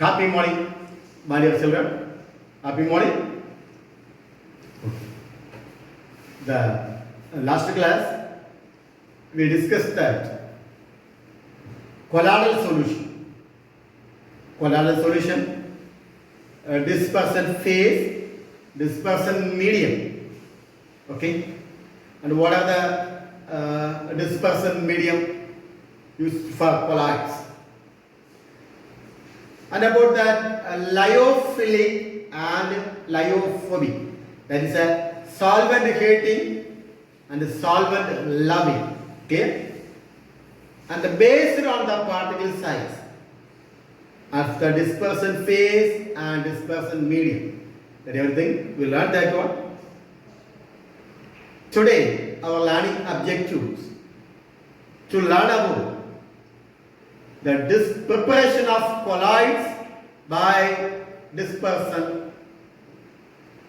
Happy morning, my dear children. Happy morning. The last class we discussed that colloidal solution. Colloidal solution, dispersion phase, dispersion medium. Okay, and what are the dispersion medium used for colloids? And about that lyophilic and lyophobic, that is a solvent hating and solvent loving. Okay, and based on the particle size of the dispersion phase and dispersion medium. That everything we learned that one. Today our learning objectives to learn about the preparation of colloids by dispersion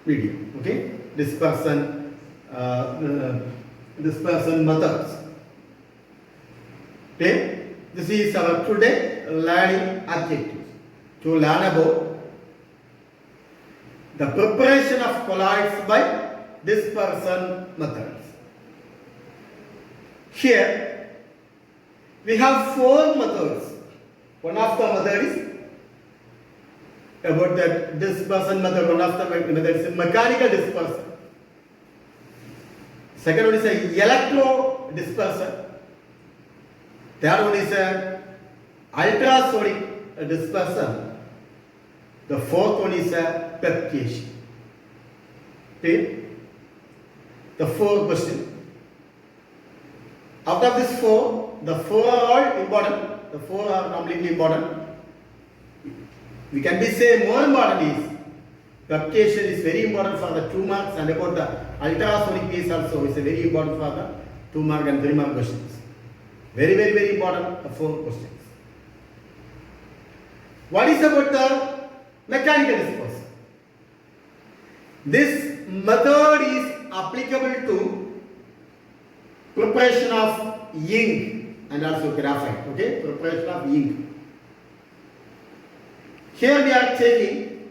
medium. Okay, dispersion methods. Okay, this is our today learning objectives to learn about the preparation of colloids by dispersion methods. Here we have four methods. One of the method is about the dispersion method. One of the methods is mechanical dispersion. Second one is a electro dispersion. Third one is a ultrasonic dispersion. The fourth one is a peptation. Okay? The four questions. Out of these four, the four are all important. The four are completely important. We can be say more important is peptation is very important for the 2 marks, and about the ultrasonic piece also is very important for the 2 mark and 3 mark questions. Very, very, very important, the four questions. What is about the mechanical dispersion? This method is applicable to preparation of ink and also graphite. Okay, preparation of ink. Here we are taking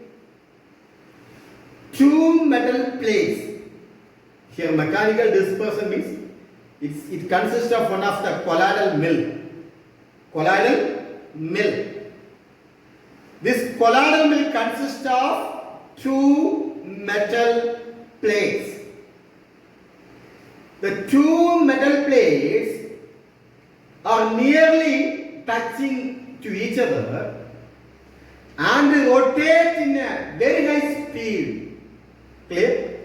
two metal plates. Here mechanical dispersion means it consists of one of the colloidal mill. Colloidal mill. This colloidal mill consists of two metal plates. The two metal plates are nearly touching to each other and rotate in a very high speed. Clear?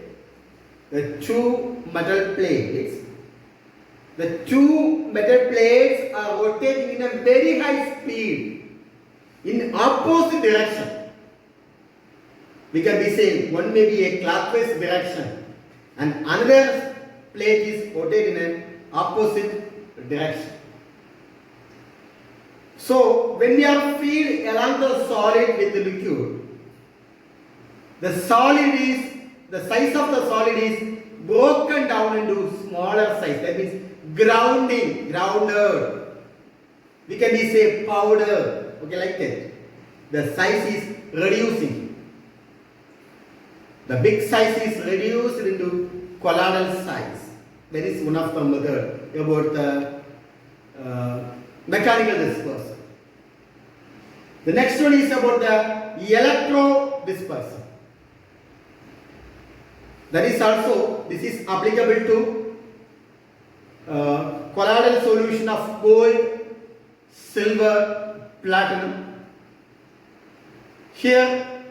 The two metal plates are rotating in a very high speed in opposite direction. We can be saying one may be a clockwise direction and another plate is rotated in an opposite direction. So when we are feed along the solid with the liquid, the size of the solid is broken down into smaller size. That means grounded. We can be say powder. Okay, like that. The size is reducing. The big size is reduced into colloidal size. That is one of the method about the mechanical dispersion. The next one is about the electro dispersion. That is also, this is applicable to colloidal solution of gold, silver, platinum. Here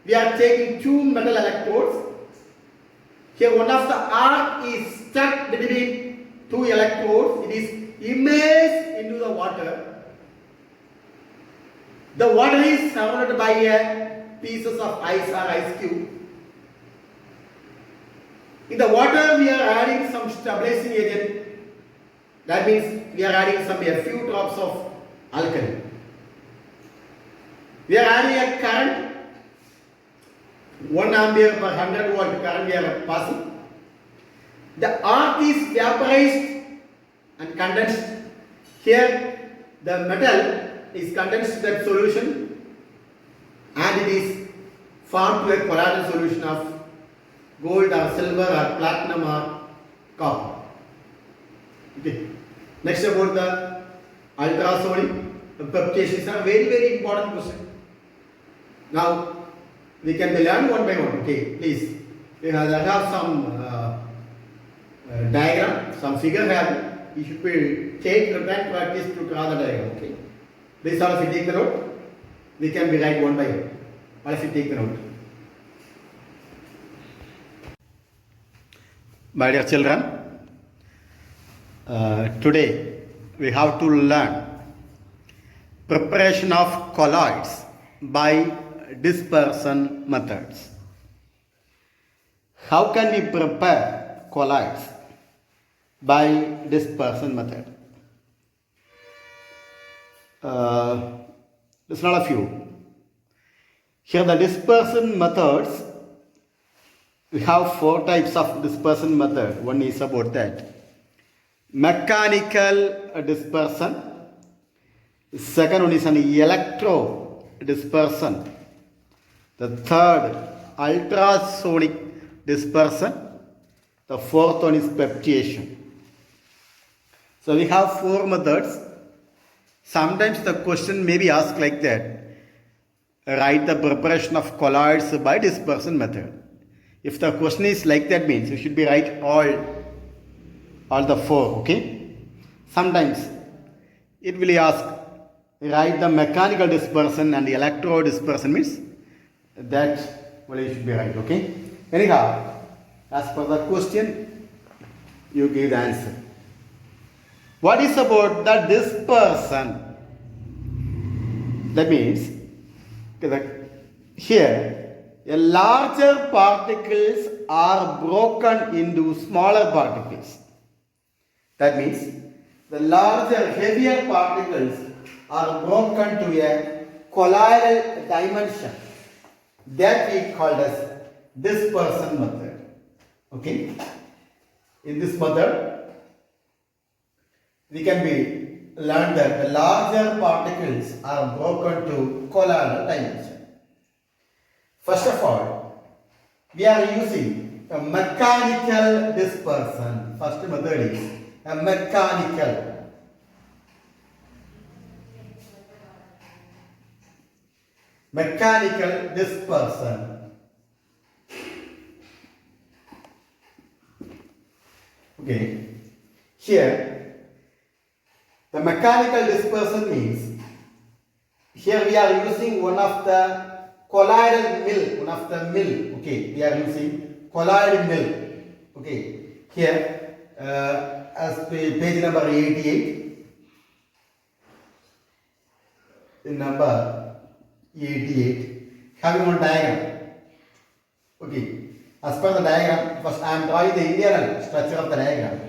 we are taking two metal electrodes. Here one of the arc is stuck between two electrodes. It is immersed into the water. The water is surrounded by pieces of ice or ice cube. In the water we are adding some stabilizing agent. That means we are adding a few drops of alkali. We are adding a current, 1 ampere per 100 volt current we are passing. The arc is vaporized and condensed. Here the metal is condensed that solution and it is formed to a colloidal solution of gold or silver or platinum or copper. Okay. Next about the ultrasonic propagation is a very important question. Now we can learn one by one. Okay, please. We have some diagram, some figure here. You should take return practice to draw the diagram. Okay. Please all of you take the note. We can be write one by one. All of you take the note. My dear children, today we have to learn preparation of colloids by dispersion methods. How can we prepare colloids by dispersion method? Listen all of you. Here the dispersion methods, we have 4 types of dispersion method. One is about that. Mechanical dispersion. Second one is an electro dispersion. The third, ultrasonic dispersion. The fourth one is propagation. So we have 4 methods. Sometimes the question may be asked like that. Write the preparation of colloids by dispersion method. If the question is like that, means you should be write all the 4, okay? Sometimes it will ask write the mechanical dispersion and the electro dispersion, means that well you should be right, okay? Anyhow, as per the question, you give the answer. What is about the dispersion? That means here a larger particles are broken into smaller particles. That means the larger, heavier particles are broken to a colloidal dimension. That we call as dispersion method. Okay. In this method, we can learn that the larger particles are broken to colloidal dimension. First of all, we are using a mechanical dispersion. First method is a mechanical dispersion. Okay. Here, the mechanical dispersion means here we are using one of the colloidal mill. Okay, we are using colloidal mill. Okay, here as page number 88. Number 88, having one diagram. Okay, as per the diagram, first I am drawing the internal structure of the diagram.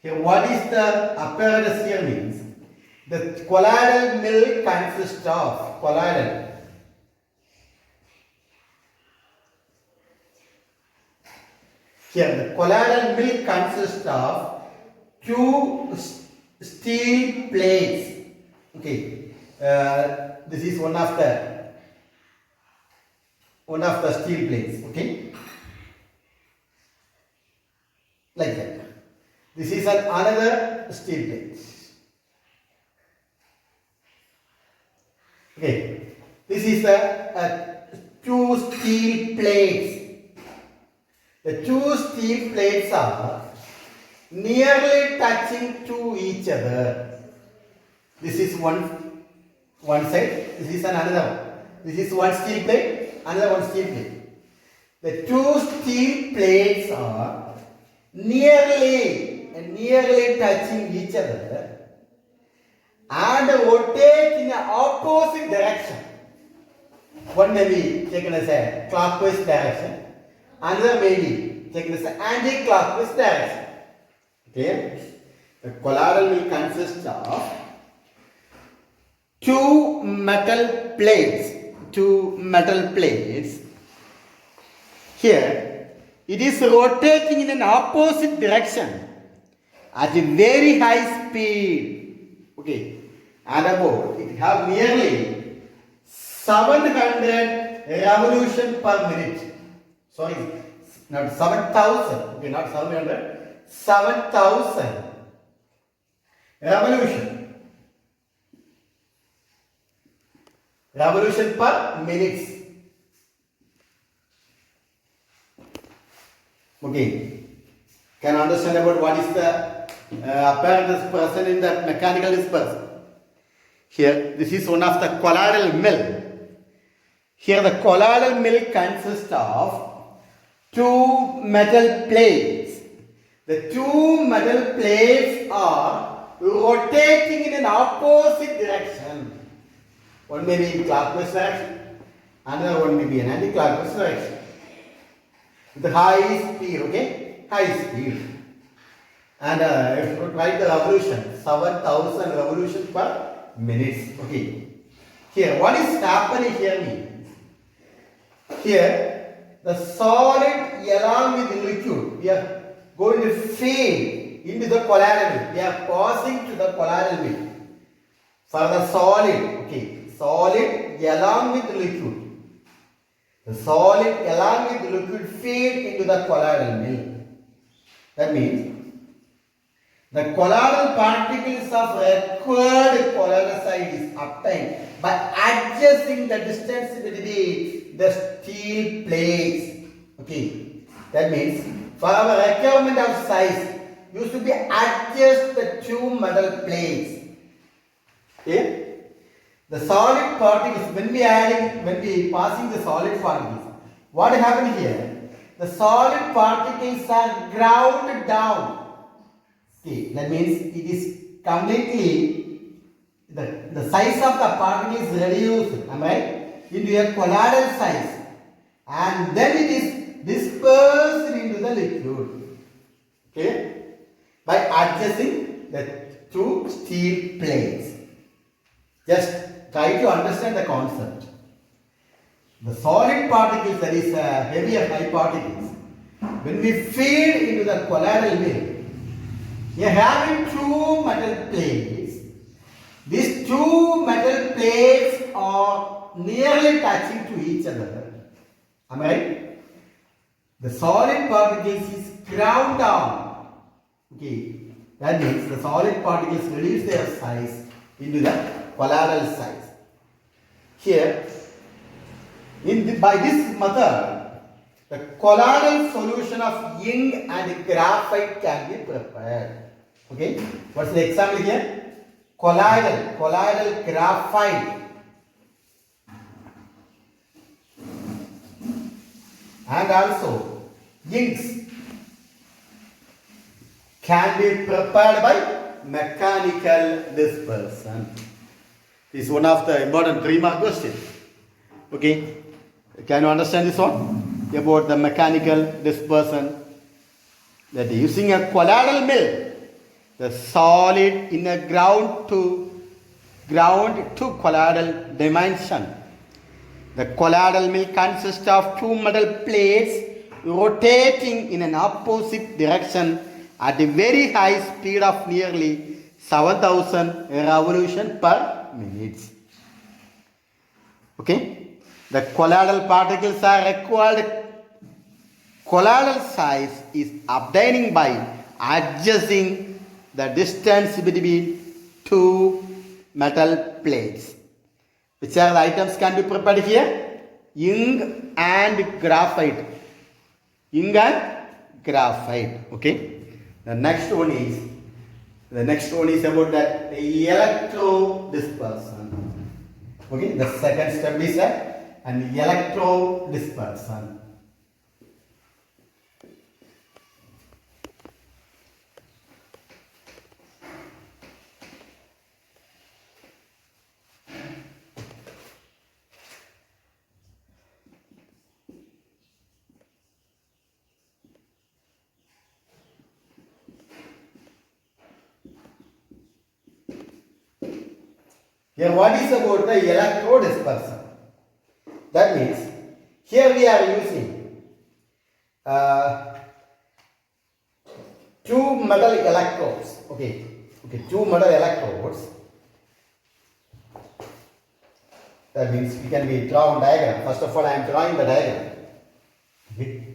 Here, what is the apparatus here means? The colloidal mill consists of colloidal. Here, the colloidal mill consists of 2 steel plates. Okay, this is one of the steel plates. Okay, like that. This is another steel plate. Okay, this is the 2 steel plates. The 2 steel plates are nearly touching to each other. This is one side. This is another one. This is one steel plate. Another one steel plate. The 2 steel plates are nearly touching each other and rotate in an opposite direction. One may be taken as a clockwise direction, another may be taken as an anti-clockwise direction. Okay, the colloidal will consist of 2 metal plates. Here, it is rotating in an opposite direction at a very high speed. Okay, and about it have nearly 700 revolution per minute. Sorry, not 7,000. Okay, not 700. 7,000 revolution. Revolution per minute. Okay. Can you understand about what is the apparent present in the mechanical dispersion? Here, this is one of the colloidal mill. Here, the colloidal mill consists of two metal plates. The two metal plates are rotating in an opposite direction. One may be in clockwise direction, another one may be in anti-clockwise direction. With high speed, okay? High speed. And if you write the revolution, 7,000 revolutions per minute. Okay. Here, what is happening here means, here, the solid along with the liquid, we are going to feed into the colloidal mill. We are passing to the colloidal mill. For the solid, okay, solid along with the liquid. The solid along with the liquid feed into the colloidal mill. That means the colloidal particles of required colloidal site is obtained by adjusting the distance between the steel plates. Okay, that means for our requirement of size, you should be adjust the two metal plates. Okay, the solid particles when we passing the solid particles, what happened here? The solid particles are ground down. Okay, that means it is completely the size of the particle is reduced, am I right? Into a colloidal size, and then it is dispersed into the liquid. Okay, by adjusting the two steel plates. Just try to understand the concept. The solid particles, that is heavier high particles, when we feed into the colloidal mill, we are having two metal plates. These two metal plates are nearly touching to each other. Am I right? The solid particles is ground down. Okay, that means the solid particles reduce their size into the colloidal size. Here, by this method, the colloidal solution of zinc and graphite can be prepared. Okay, what's the example here? Colloidal graphite and also inks can be prepared by mechanical dispersion. This is one of the important 3-mark questions. Okay, can you understand this one? About the mechanical dispersion, that using a colloidal mill, the solid in a ground to colloidal dimension. The colloidal mill consists of two metal plates rotating in an opposite direction at a very high speed of nearly 7,000 revolutions per minute. Okay, the colloidal particles are required. Colloidal size is obtaining by adjusting the distance between two metal plates. Which are the items can be prepared here? Zinc and graphite. Zinc and graphite. Okay. The next one is about the electro dispersion. Okay. The second step is an electro dispersion. Here, what is about the electrode dispersion? That means here we are using two metal electrodes. Okay, two metal electrodes. That means we can be drawn diagram. First of all, I am drawing the diagram. Okay.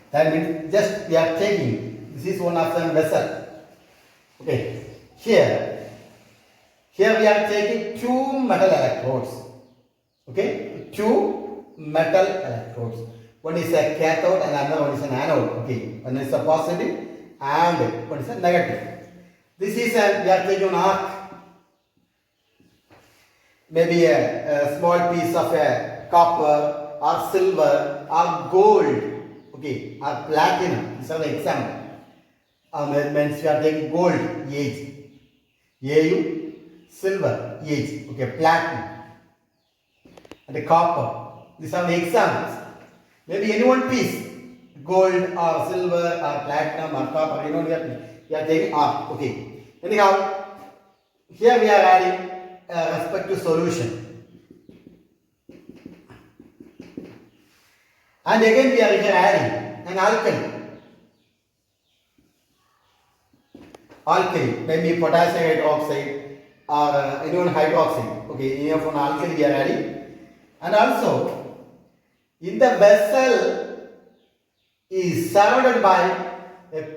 That means just we are taking, this is one of the vessel. Okay, here we are taking two metal electrodes. Okay, two metal electrodes. One is a cathode and another one is an anode. Okay, one is a positive and one is a negative. This is we are taking an arc. Maybe a small piece of a copper or silver or gold. Okay, or platinum. These are the example. Means we are taking gold, Ag, Au, silver, Ag, okay, platinum, and the copper. These are the examples. Maybe any one piece, gold or silver or platinum or copper, we are taking R, okay. Anyhow, here we are adding respective solution. And again we are here adding an alkali. Alkali, maybe potassium hydroxide or any one hydroxide. Okay, any of one alkali we are adding. And also, in the vessel is surrounded by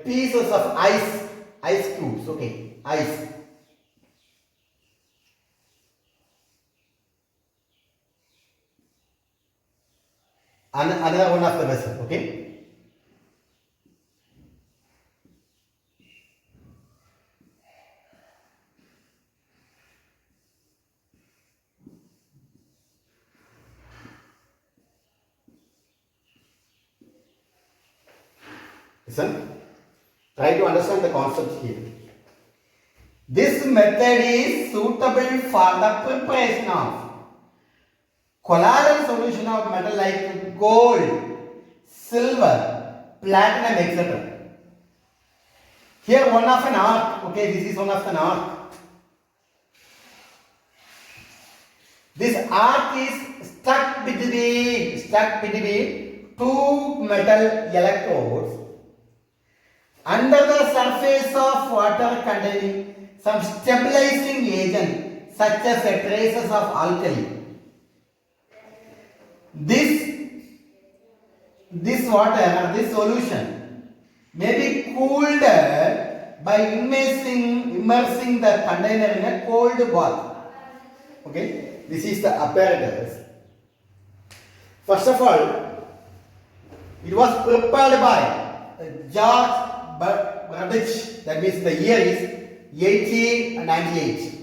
pieces of ice cubes. Okay, ice. And another one of the vessel. Okay. Listen, try to understand the concept here. This method is suitable for the preparation of colloidal solution of metal like gold, silver, platinum, etc. Here one of an arc. Okay, this is one of an arc. This arc is stuck between two metal electrodes under the surface of water containing some stabilizing agent such as traces of alkali. This water or this solution may be cooled by immersing the container in a cold bath. Okay, this is the apparatus. First of all, it was prepared by George Bradshaw, that means the year is 1898.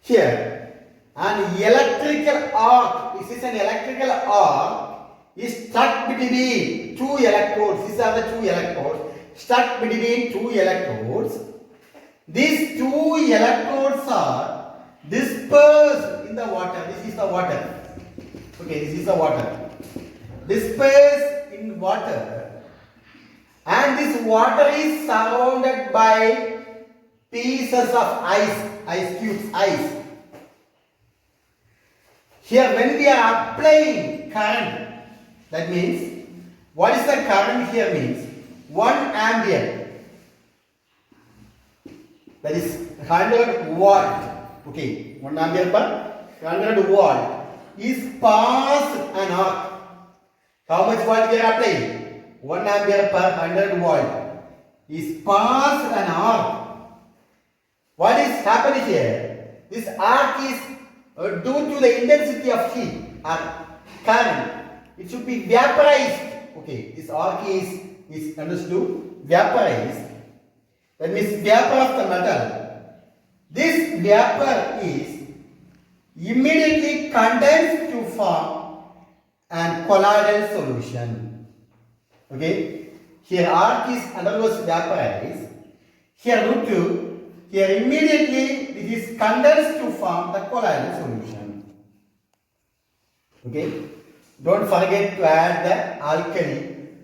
Here, an electrical arc, this is an electrical arc, is stuck between two electrodes. These are the two electrodes, stuck between two electrodes. These two electrodes are dispersed in the water. This is the water. Okay, this is the water. Dispersed in water, and this water is surrounded by pieces of ice cubes, ice. Here, when we are applying current, that means, what is the current here means? 1 ampere. That is 100 watt. Okay, 1 ampere per 100 watt is passed an arc. How much watt we are applying? 1 ampere per 100 watt is passed an arc. What is happening here? This arc is due to the intensity of heat or current. It should be vaporized. Okay, this arc is understood vaporized. That means vapor of the metal. This vapor is immediately condense to form an colloidal solution. Okay, here arc is undergoes vaporize. Here root 2, here immediately it is condensed to form the colloidal solution. Okay, don't forget to add the alkali.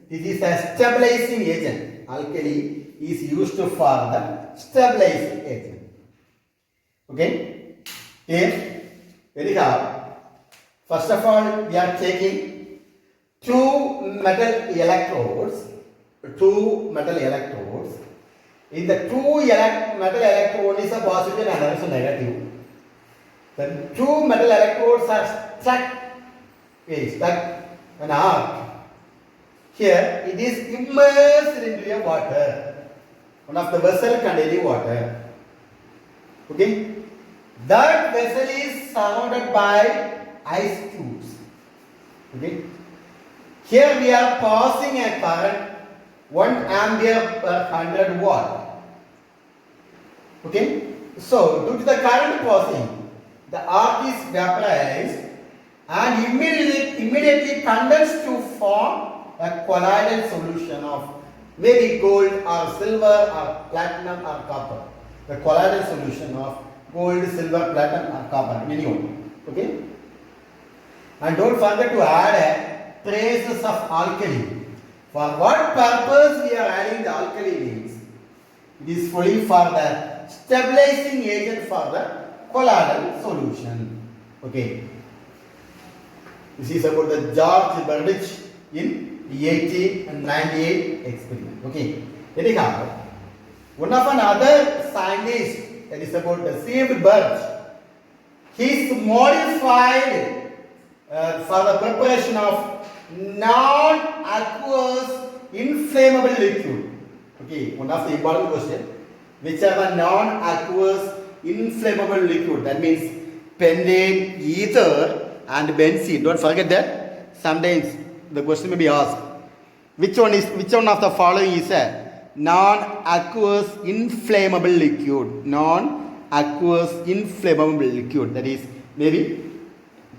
This is a stabilizing agent. Alkali is used for the stabilizing agent. Okay, here, anyhow, first of all, we are taking two metal electrodes. In the metal electrode is a positive and another is a negative. The two metal electrodes are stuck an arc. Here it is immersed into a water, one of the vessel containing water. Okay, that vessel is surrounded by ice cubes. Okay, here we are passing a current 1 ampere per 100 watt. Okay, so due to the current passing, the arc is vaporized and immediately condensed to form a colloidal solution of maybe gold or silver or platinum or copper. The colloidal solution of gold, silver, platinum or copper, minimum. Okay, and don't forget to add traces of alkali. For what purpose we are adding the alkali means? It is fully for the stabilizing agent for the colloidal solution. Okay. This is about the George Berdych in 1898 experiment. Okay. Anyhow, one of another scientist, that is about the Steve Birch, he is modified for the preparation of non-aqueous inflammable liquid. Okay, one of the important question. Which are the non-aqueous inflammable liquid? That means pentane, ether, and benzene. Don't forget that. Sometimes the question may be asked. Which one of the following is a non-aqueous inflammable liquid? Non-aqueous inflammable liquid. That is, maybe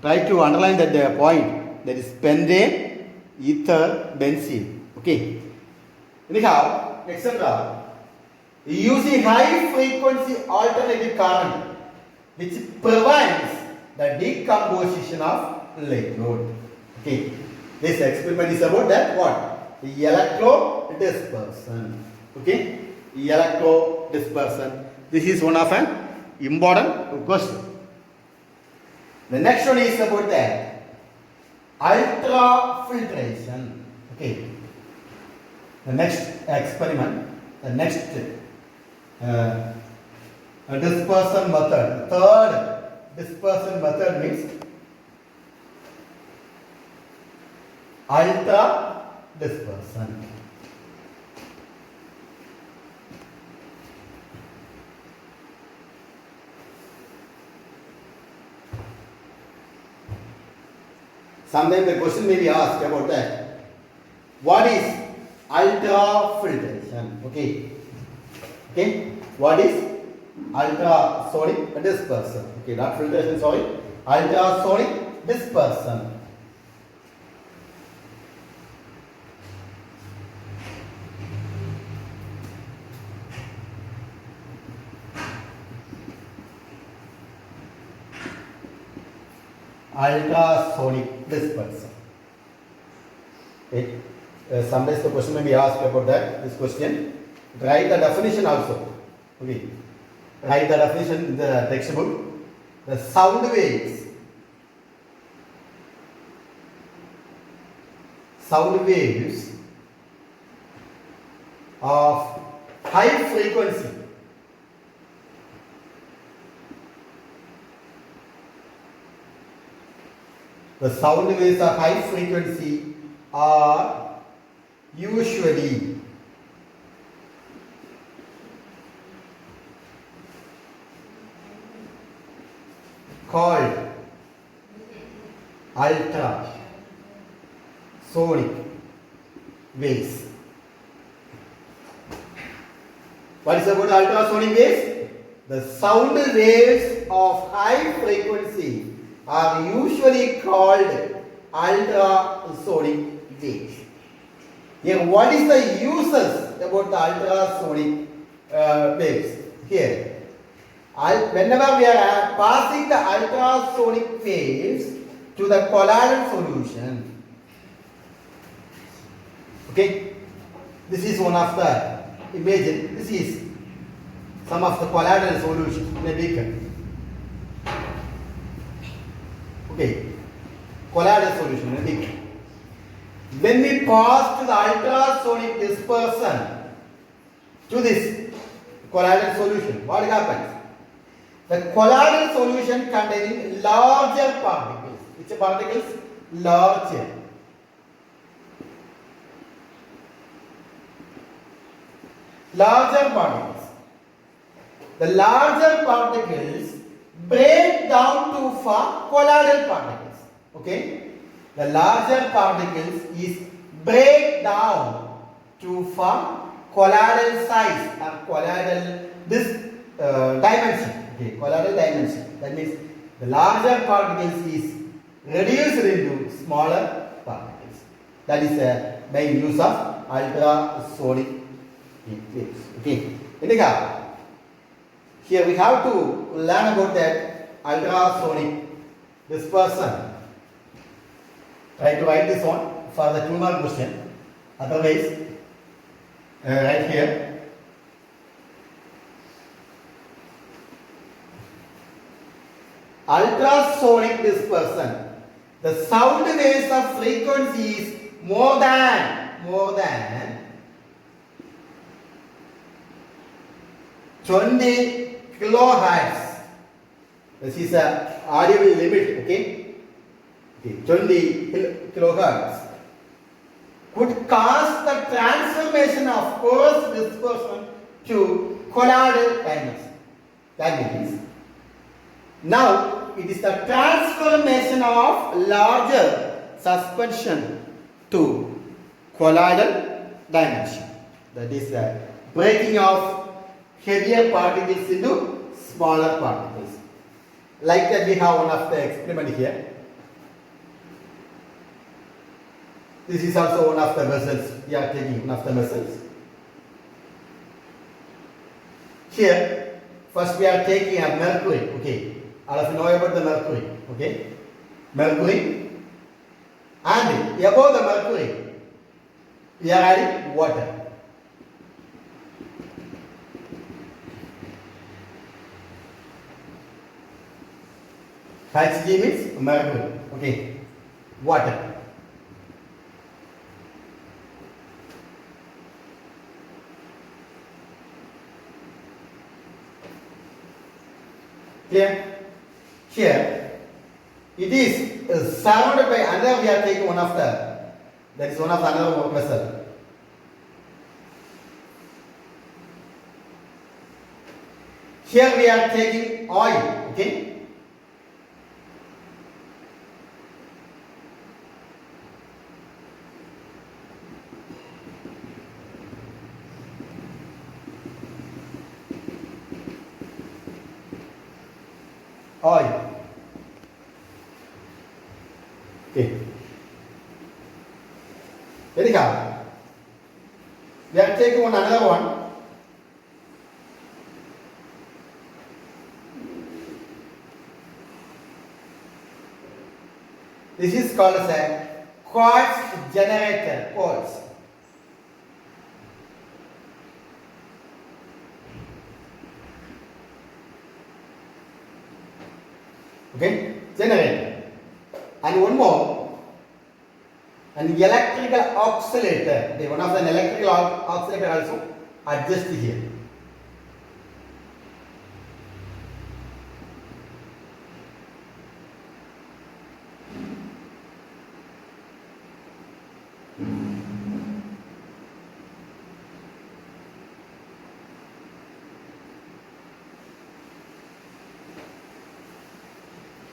try to underline that point. That is pentane, ether, benzene. Okay. Anyhow, etc. Using high frequency alternating current, which prevents the decomposition of liquid. Okay. This experiment is about that what? The electrodispersion. Okay. Electrodispersion. This is one of an important question. The next one is about that ultrafiltration. Okay. The next experiment, the next dispersion method, third dispersion method means ultra dispersion. Sometimes the question may be asked about that. What is ultrafiltration? Okay. Okay. What is ultrasonic dispersion? Okay, not filtration, sorry. Ultrasonic dispersion. Ultrasonic dispersion. Okay. Sometimes the question may be asked about that. This question. Write the definition also. Okay. Write the definition in the textbook. The sound waves of high frequency are usually called ultrasonic waves. What is about ultrasonic waves? The sound waves of high frequency are usually called ultrasonic waves. Here, what is the uses about the ultrasonic waves? Here, whenever we are passing the ultrasonic waves to the colloidal solution, okay, this is one of the, imagine, this is some of the colloidal solution in a beaker. Okay, colloidal solution in a beaker. When we pass to the ultrasonic dispersion to this colloidal solution, what happens? The colloidal solution containing larger particles. Which particles? Larger. Larger particles. The larger particles break down to form colloidal particles. Okay? The larger particles is break down to form colloidal size or colloidal dimension. Okay, colloidal dimension. That means the larger particles is reduced into smaller particles. That is the main use of ultrasonic waves. Okay. Anyhow, here we have to learn about that ultrasonic dispersion. Try to write this one for the 2-mark question. Otherwise, right here. Ultrasonic dispersion. The sound waves of frequency is more than 20 kilohertz. This is a audible limit, okay? 20 kilohertz could cause the transformation of coarse dispersion to colloidal dimension. That means now it is the transformation of larger suspension to colloidal dimension. That is the breaking of heavier particles into smaller particles. Like that, we have one of the experiment here. This is also one of the vessels. We are taking one of the vessels. Here, first we are taking a mercury. Okay, all of you know about the mercury. Okay, mercury, and above the mercury, we are adding water. Hg means mercury. Okay, water. Clear? Here, it is surrounded by another. We are taking one of the. That is one of the another vessel. Here we are taking oil. Okay. Oil. Okay. Anyhow, we are taking another one. This is called as a quartz generator. Quartz. Okay, generator. And one more, an electrical oscillator. Okay, one of the electrical oscillator also adjust here.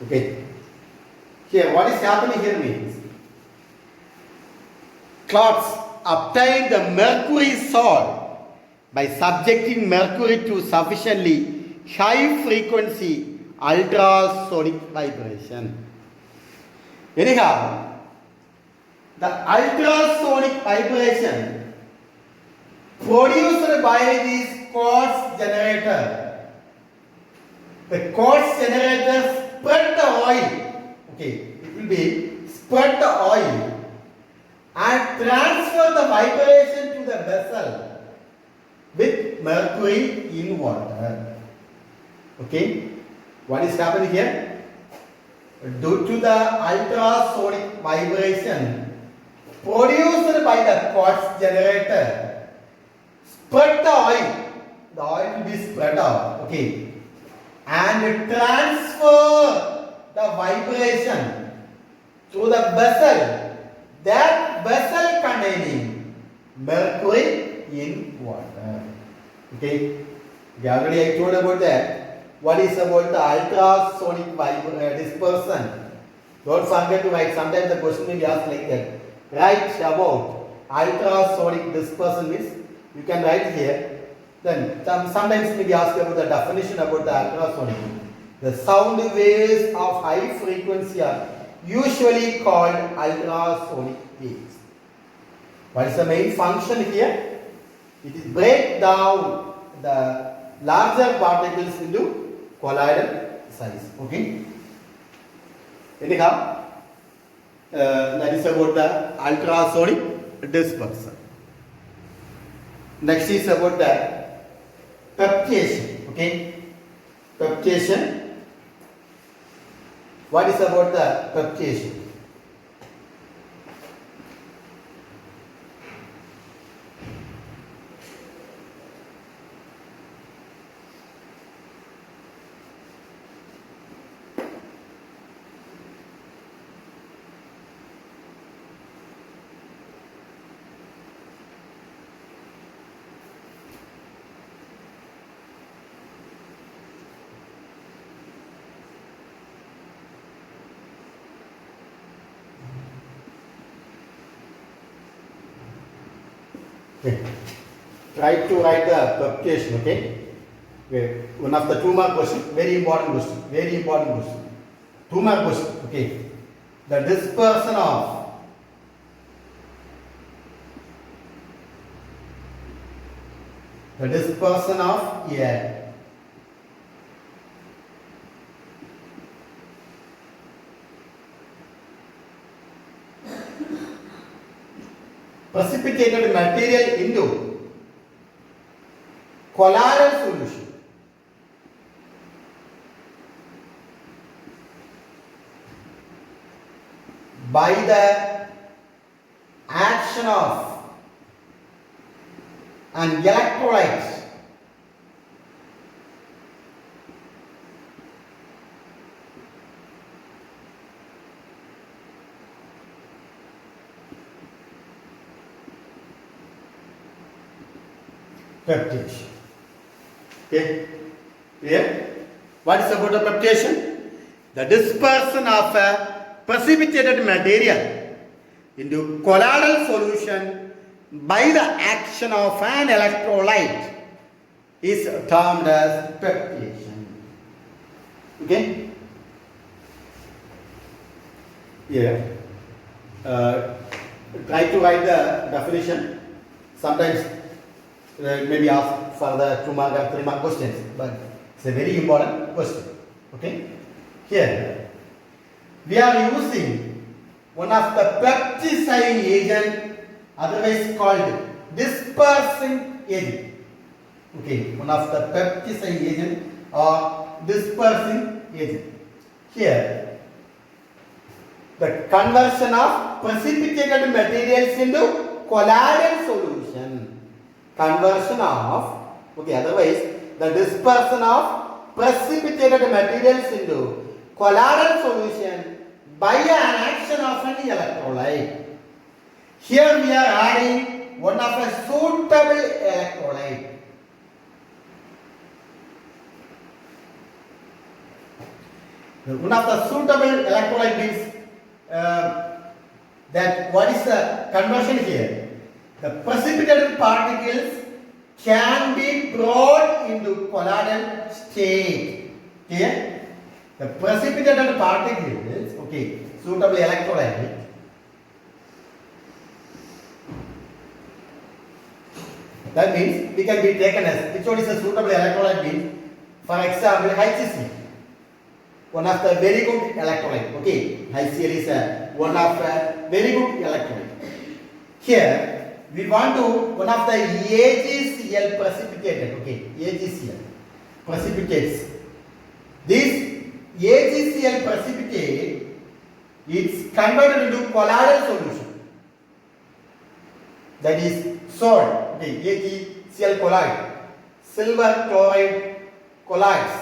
Okay. Here, what is happening here means clouds obtain the mercury salt by subjecting mercury to sufficiently high frequency ultrasonic vibration. Anyhow, the ultrasonic vibration produced by this quartz generator, the quartz generator spread the oil, okay, it will be spread the oil and transfer the vibration to the vessel with mercury in water. Okay, what is happening here? Due to the ultrasonic vibration produced by the quartz generator, spread the oil will be spread out, okay, and transfer the vibration to the vessel, that vessel containing mercury in water. Okay, already I told about that. What is about the ultrasonic dispersion? Don't forget to write. Sometimes the question will be asked like that. Write about ultrasonic dispersion means you can write here. Then sometimes maybe ask about the definition about the ultrasonic. The sound waves of high frequency are usually called ultrasonic waves. What is the main function here? It is break down the larger particles into colloidal size. Okay. Anyhow, that is about the ultrasonic dispersion. Next is about the peptation. Okay, peptation. What is about the peptation? Okay. Try to write the peptation, okay? Okay. One of the 2 mark question, very important question, very important question. 2 mark question, okay? The dispersion of air. Precipitated material into colloidal solution by the action of an electrolyte peptation. Okay, clear? What is about the peptation? The dispersion of a precipitated material into colloidal solution by the action of an electrolyte is termed as peptation. Okay? Yeah. Try to write the definition. Sometimes maybe ask for the 2 mark or 3 mark questions, but it's a very important question. Okay? Here, we are using one of the peptidizing agent, otherwise called dispersing agent. Okay, one of the peptidizing agent or dispersing agent. Here, the conversion of precipitated materials into colloidal solution. Conversion of, okay, otherwise the dispersion of precipitated materials into colloidal solution by an action of an electrolyte. Here we are adding one of a suitable electrolyte. One of the suitable electrolyte means that what is the conversion here? The precipitated particles can be brought into colloidal state. Here, the precipitated particles, okay, suitable electrolyte. That means we can be taken as which one is a suitable electrolyte means, for example, HCl. One of the very good electrolyte. Okay, HCl is one of the very good electrolyte. Here we want to one of the AgCl precipitated. Okay, AgCl precipitates. This AgCl precipitate is converted into colloidal solution. That is salt. Okay, AgCl colloid, silver chloride colloids.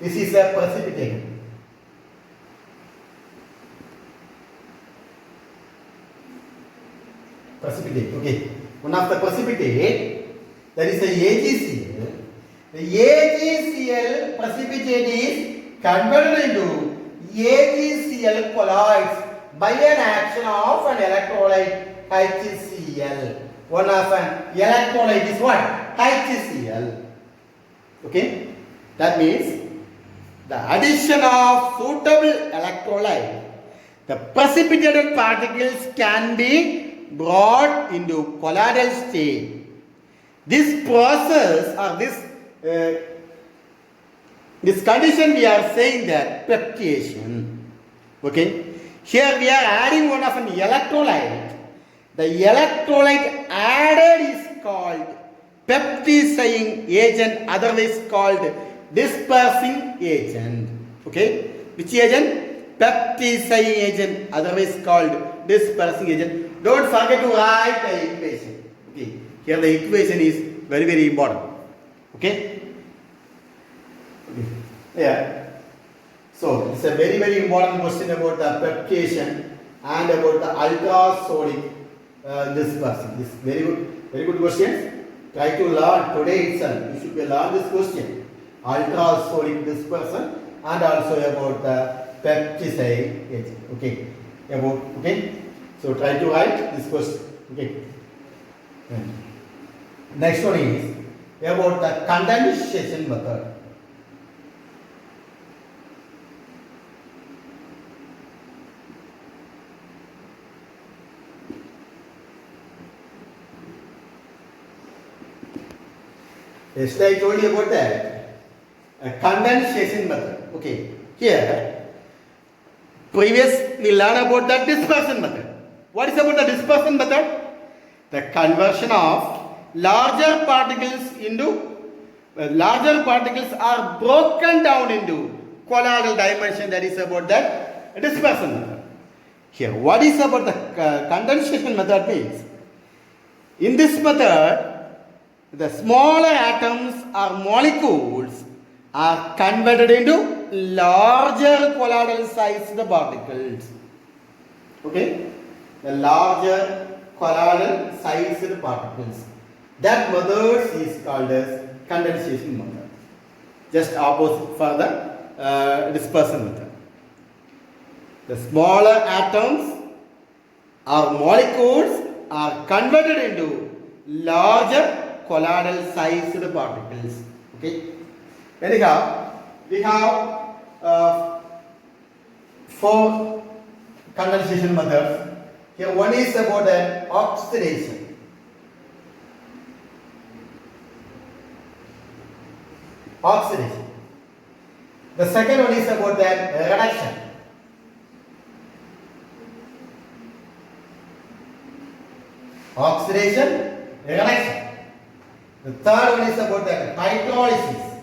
This is a precipitate. Precipitate. Okay, one of the precipitate, that is the AgCl. The AgCl precipitate is converted into AgCl colloids by an action of an electrolyte HCl. One of an electrolyte is what? HCl. Okay, that means the addition of suitable electrolyte, the precipitated particles can be brought into colloidal state. This process or this condition we are saying that peptidation. Okay, here we are adding one of an electrolyte. The electrolyte added is called peptidizing agent, otherwise called dispersing agent. Okay, which agent? Peptidizing agent, otherwise called dispersing agent. Don't forget to write the equation. Okay, here the equation is very, very important. Okay, yeah. So it's a very, very important question about the peptidation and about the ultrasonic dispersing. This very good question. Try to learn today itself. You should learn this question. Ultrasonic dispersion and also about the peptidizing agent. Okay. Okay. So try to write this question. Okay. Next one is about the condensation method. Yesterday I told you about that condensation method. Okay, here previous we learned about the dispersion method. What is about the dispersion method? The conversion of larger particles are broken down into colloidal dimension. That is about that dispersion method. Here, what is about the condensation method means? In this method, the smaller atoms or molecules are converted into larger colloidal sized particles. Okay, the larger colloidal sized particles. That method is called as condensation method. Just opposite for the dispersion method. The smaller atoms or molecules are converted into larger colloidal sized particles. Okay. Anyhow, we have 4 condensation methods. Here one is about an oxidation. Oxidation. The second one is about that reduction. Oxidation, reduction. The third one is about that hydrolysis.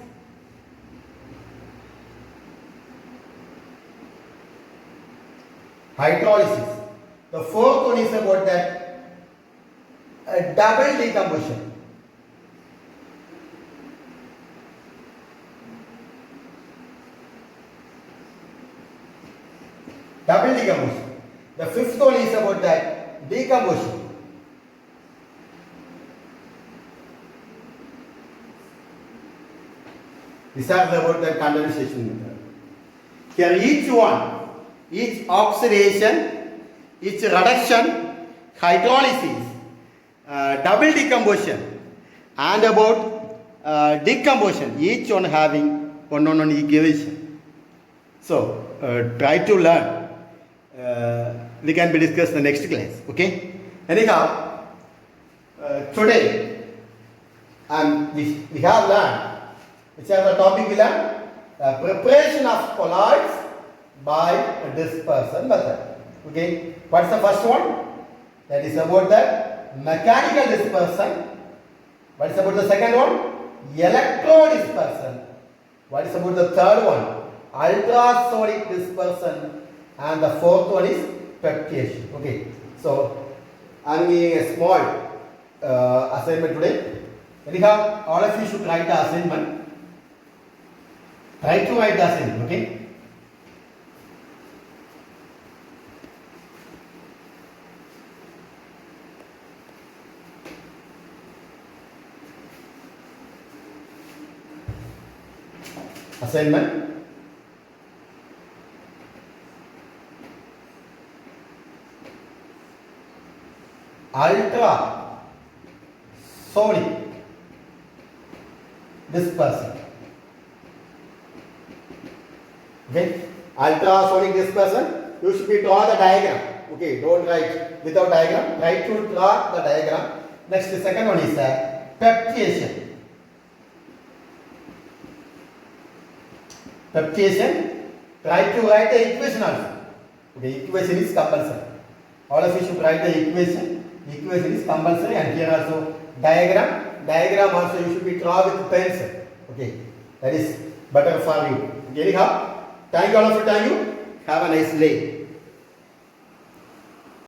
Hydrolysis. The fourth one is about that double decomposition. Double decomposition. The fifth one is about that decomposition. These are about the condensation method. Here each one, each oxidation, each reduction, hydrolysis, double decomposition and about decomposition, each one having one equation. So try to learn. We can be discussed in the next class. Okay. Anyhow, today we have learned. Which are the topic we learned? Preparation of colloids by dispersion method. Okay. What's the first one? That is about the mechanical dispersion. What is about the second one? Electrodispersion. What is about the third one? Ultrasonic dispersion. And the fourth one is peptidation. Okay. So I am giving a small assignment today. Anyhow, all of you should write the assignment. Try to write the assignment. Okay. Assignment. Ultrasonic dispersion. Okay, ultrasonic dispersion. You should be draw the diagram. Okay, don't write without diagram. Try to draw the diagram. Next, the second one is peptidation. Peptidation. Try to write the equation also. Okay, equation is compulsory. All of you should write the equation. Equation is compulsory, and here also diagram. Diagram also you should be draw with pencil. Okay, that is better for you. Okay, anyhow, thank you all of you. Thank you. Have a nice day.